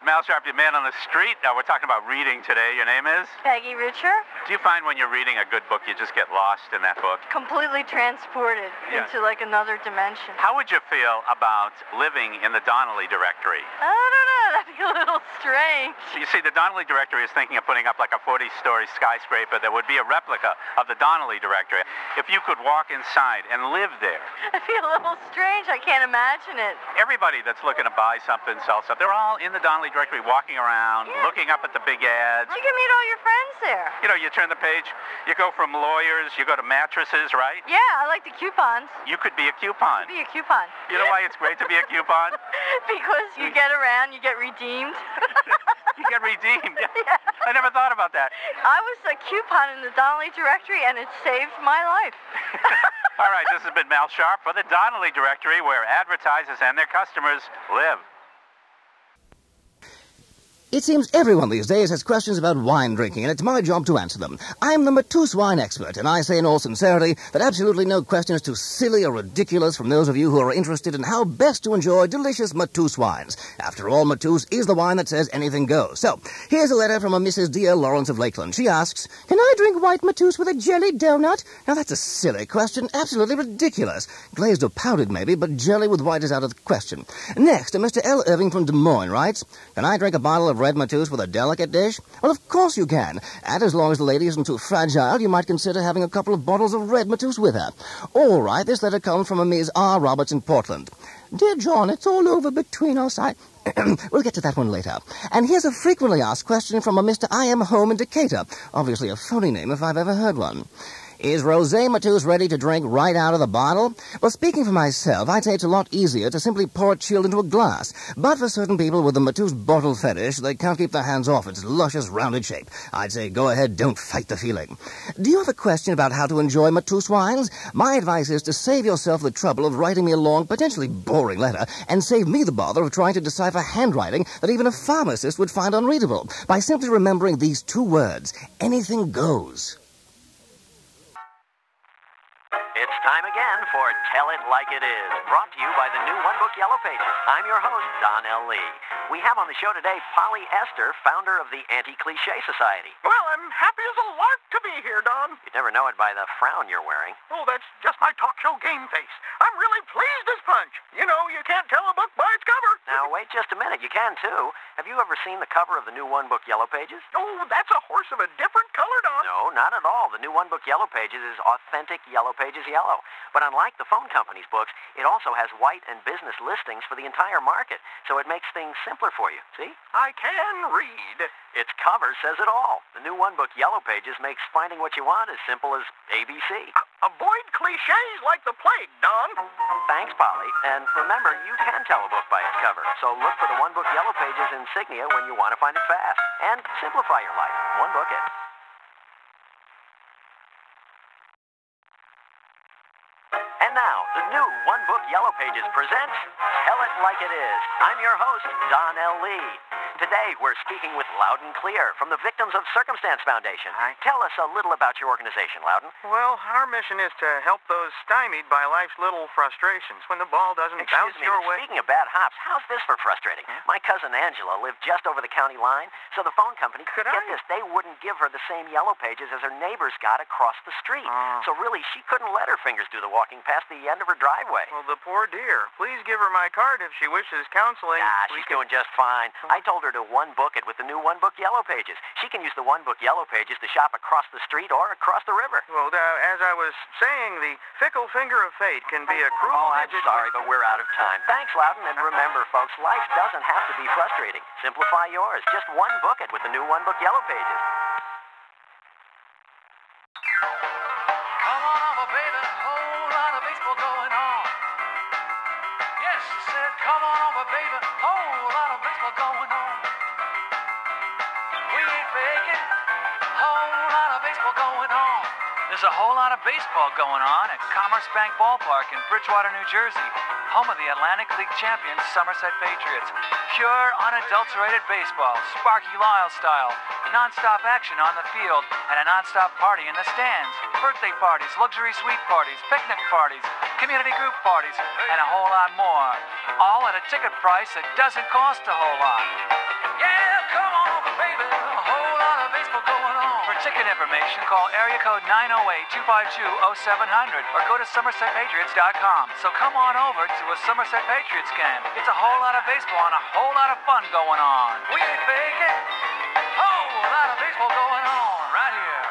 Mal Sharp, your man on the street. We're talking about reading today. Your name is? Peggy Richer. Do you find when you're reading a good book, you just get lost in that book? Completely transported into like another dimension. How would you feel about living in the Donnelly directory? I don't know. That'd be a little strange. You see, the Donnelly directory is thinking of putting up like a 40-story skyscraper that would be a replica of the Donnelly directory. If you could walk inside and live there. It'd be a little strange. I can't imagine it. Everybody that's looking to buy something, sell something, they're all in the Donnelly directory walking around, looking up at the big ads. You can meet all your friends there. You know, you turn the page, you go from lawyers, you go to mattresses, right? Yeah, I like the coupons. You could be a coupon. Be a coupon. You know why it's great to be a coupon? Because you get around, you get redeemed. You get redeemed. Yeah. I never thought about that. I was a coupon in the Donnelly directory, and it saved my life. All right, this has been Mal Sharp for the Donnelly directory, where advertisers and their customers live. It seems everyone these days has questions about wine drinking, and it's my job to answer them. I'm the Matus wine expert, and I say in all sincerity that absolutely no question is too silly or ridiculous from those of you who are interested in how best to enjoy delicious Matus wines. After all, Matus is the wine that says anything goes. So, here's a letter from a Mrs. D.L. Lawrence of Lakeland. She asks, "Can I drink white Matus with a jelly donut?" Now, that's a silly question, absolutely ridiculous. Glazed or powdered, maybe, but jelly with white is out of the question. Next, Mr. L. Irving from Des Moines writes, "Can I drink a bottle of red Matus with a delicate dish?" Well, of course you can. And as long as the lady isn't too fragile, you might consider having a couple of bottles of red Matus with her. All right, this letter comes from a Ms. R. Roberts in Portland. "Dear John, it's all over between us. We'll get to that one later. And here's a frequently asked question from a Mr. I. M. Home in Decatur. Obviously a phony name if I've ever heard one. Is Rosé Matus ready to drink right out of the bottle? Well, speaking for myself, I'd say it's a lot easier to simply pour it chilled into a glass. But for certain people with the Matus bottle fetish, they can't keep their hands off its luscious, rounded shape. I'd say go ahead, don't fight the feeling. Do you have a question about how to enjoy Matus wines? My advice is to save yourself the trouble of writing me a long, potentially boring letter, and save me the bother of trying to decipher handwriting that even a pharmacist would find unreadable, by simply remembering these two words: anything goes. It's time again for Tell It Like It Is, brought to you by the new One Book Yellow Pages. I'm your host, Don L. Lee. We have on the show today Polly Esther, founder of the Anti-Cliché Society. Well, I'm happy as a lark to be here, Don. You'd never know it by the frown you're wearing. Oh, that's just my talk show game face. I'm really pleased as punch. You know, you can't tell a book by its cover. Now, wait just a minute. You can, too. Have you ever seen the cover of the new One Book Yellow Pages? Oh, that's a horse of a different color, Don. No, not at all. The new One Book Yellow Pages is authentic Yellow Pages yellow. But unlike the phone company's books, it also has white and business listings for the entire market, so it makes things simpler for you. See? I can read. Its cover says it all. The new One Book Yellow Pages makes finding what you want as simple as ABC. Avoid cliches like the plague, Don. Thanks, Polly. And remember, you can tell a book by its cover, so look for the One Book Yellow Pages insignia when you want to find it fast. And simplify your life. One book it. And now, the new One Book Yellow Pages presents Tell It Like It Is. I'm your host, Don L. Lee. Today, we're speaking with Loudon Clear from the Victims of Circumstance Foundation. Tell us a little about your organization, Loudon. Well, our mission is to help those stymied by life's little frustrations when the ball doesn't bounce your way. Speaking of bad hops, how's this for frustrating? My cousin Angela lived just over the county line, so the phone company, get this, they wouldn't give her the same Yellow Pages as her neighbors got across the street. So really, she couldn't let her fingers do the walking past the end of her driveway. Well, the poor dear. Please give her my card if she wishes counseling. She's doing just fine. I told her to one book it with the new One Book Yellow Pages. She can use the One Book Yellow Pages to shop across the street or across the river. Well, as I was saying, the fickle finger of fate can be a cruel... Oh, I'm sorry, but we're out of time. Thanks, Loudon, and remember, folks, life doesn't have to be frustrating. Simplify yours. Just one book it with the new One Book Yellow Pages. Come on over, baby. Whole lot of baseball going on. Yes, I said, come on over, baby. Whole lot of baseball going on. We ain't faking. Whole lot of baseball going on. There's a whole lot of baseball going on at Commerce Bank Ballpark in Bridgewater, New Jersey, home of the Atlantic League champions, Somerset Patriots. Pure, unadulterated baseball, Sparky Lyle style. Non-stop action on the field and a non-stop party in the stands. Birthday parties, luxury suite parties, picnic parties, community group parties, and a whole lot more. All at a ticket price that doesn't cost a whole lot. ticket information, call area code 908-252-0700 or go to SomersetPatriots.com. So come on over to a Somerset Patriots game. It's a whole lot of baseball and a whole lot of fun going on. We ain't faking. Whole lot of baseball going on right here.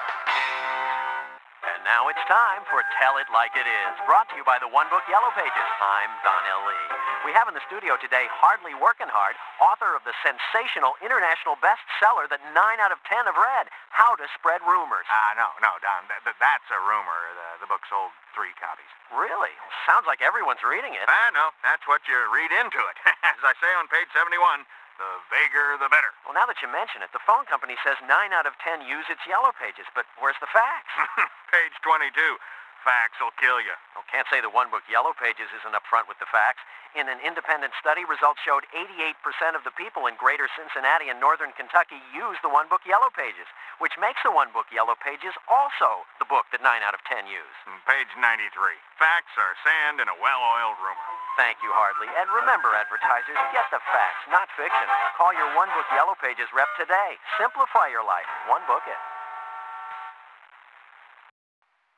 And now it's time for Tell It Like It Is, brought to you by the One Book Yellow Pages. I'm Don L. Lee. We have in the studio today Hardly Working Hard, author of the sensational international bestseller that 9 out of 10 have read, How to Spread Rumors. No, Don. That's a rumor. The book sold 3 copies. Really? Sounds like everyone's reading it. No, that's what you read into it. As I say on page 71, the vaguer the better. Well, now that you mention it, the phone company says 9 out of 10 use its Yellow Pages, but where's the facts? Page 22. Facts will kill you. Well, can't say the One Book Yellow Pages isn't upfront with the facts. In an independent study, results showed 88% of the people in greater Cincinnati and northern Kentucky use the One Book Yellow Pages, which makes the One Book Yellow Pages also the book that 9 out of 10 use. Page 93. Facts are sand in a well-oiled rumor. Thank you, Hardly. And remember, advertisers, get the facts, not fiction. Call your One Book Yellow Pages rep today. Simplify your life. One book it.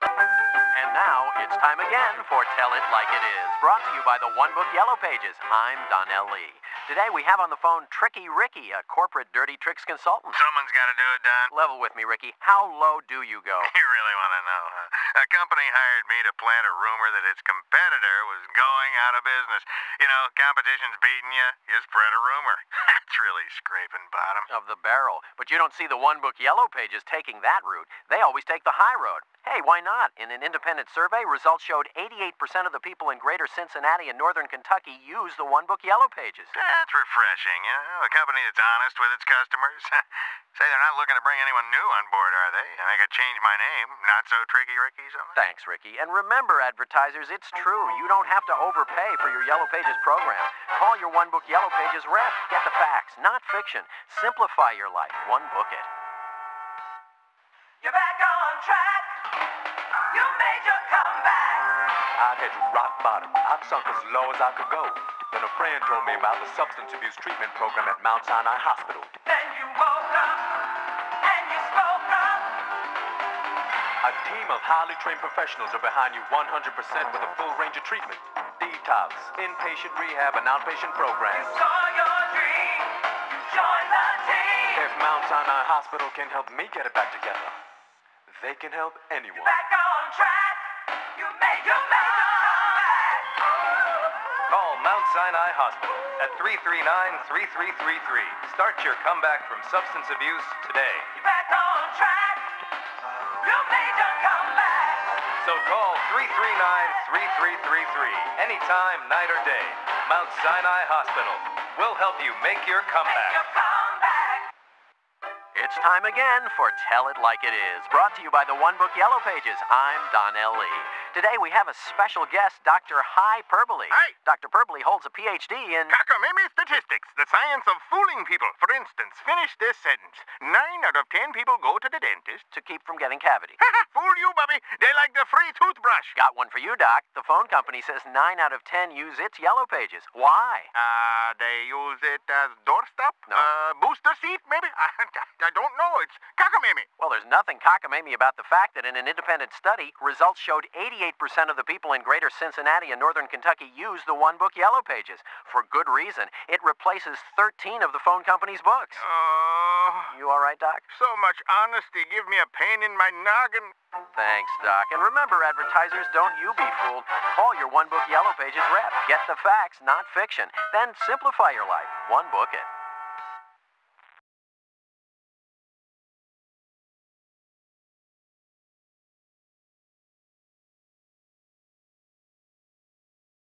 And now, it's time again for Tell It Like It Is, brought to you by the One Book Yellow Pages. I'm Don L. Lee. Today we have on the phone Tricky Ricky, a corporate dirty tricks consultant. Someone's got to do it, Don. Level with me, Ricky. How low do you go? You really want to know, huh? A company hired me to plant a rumor that its competitor was going out of business. You know, competition's beating you, you spread a rumor. That's really scraping bottom. Of the barrel. But you don't see the One Book Yellow Pages taking that route. They always take the high road. Hey, why not? In an independent survey, results showed 88% of the people in greater Cincinnati and northern Kentucky use the One Book Yellow Pages. That's refreshing, you know, a company that's honest with its customers. Say they're not looking to bring anyone new on board, are they? And I could change my name. Not so Tricky Ricky something? Thanks, Ricky. And remember, advertisers, it's true. You don't have to overpay for your Yellow Pages program. Call your One Book Yellow Pages rep. Get the facts, not fiction. Simplify your life. One book it. You're back on track. You made your comeback. I hit rock bottom. I sunk as low as I could go. Then a friend told me about the substance abuse treatment program at Mount Sinai Hospital. Then you woke up and you spoke up. A team of highly trained professionals are behind you 100% with a full range of treatment. Detox, inpatient rehab, and outpatient programs. You saw your dream. You joined the team. If Mount Sinai Hospital can help me get it back together, they can help anyone. Back on track. You made your comeback. Call Mount Sinai Hospital at 339-3333. Start your comeback from substance abuse today. You're back on track. You made your comeback. So call 339-3333. Anytime, night or day. Mount Sinai Hospital. We'll help you make your Make comeback. your comeback. It's time again for Tell It Like It Is, brought to you by the One Book Yellow Pages. I'm Don L. Lee. Today we have a special guest, Dr. Hyperbole. Hi. Dr. Hyperbole holds a PhD in... Cockamamie statistics, the science of fooling people. For instance, finish this sentence. 9 out of 10 people go to the dentist. to keep from getting cavity. Fool you, Bubby. They like the free toothbrush. Got one for you, Doc. The phone company says 9 out of 10 use its Yellow Pages. Why? They use it as doorstop? No. Booster seat, maybe? I don't know. It's cockamamie. Well, there's nothing cockamamie about the fact that in an independent study, results showed 88% of the people in greater Cincinnati and northern Kentucky use the One Book Yellow Pages. For good reason. It replaces 13 of the phone company's books. You all right, Doc? So much honesty give me a pain in my noggin. Thanks, Doc. And remember, advertisers, don't you be fooled. Call your One Book Yellow Pages rep. Get the facts, not fiction. Then simplify your life. One book it.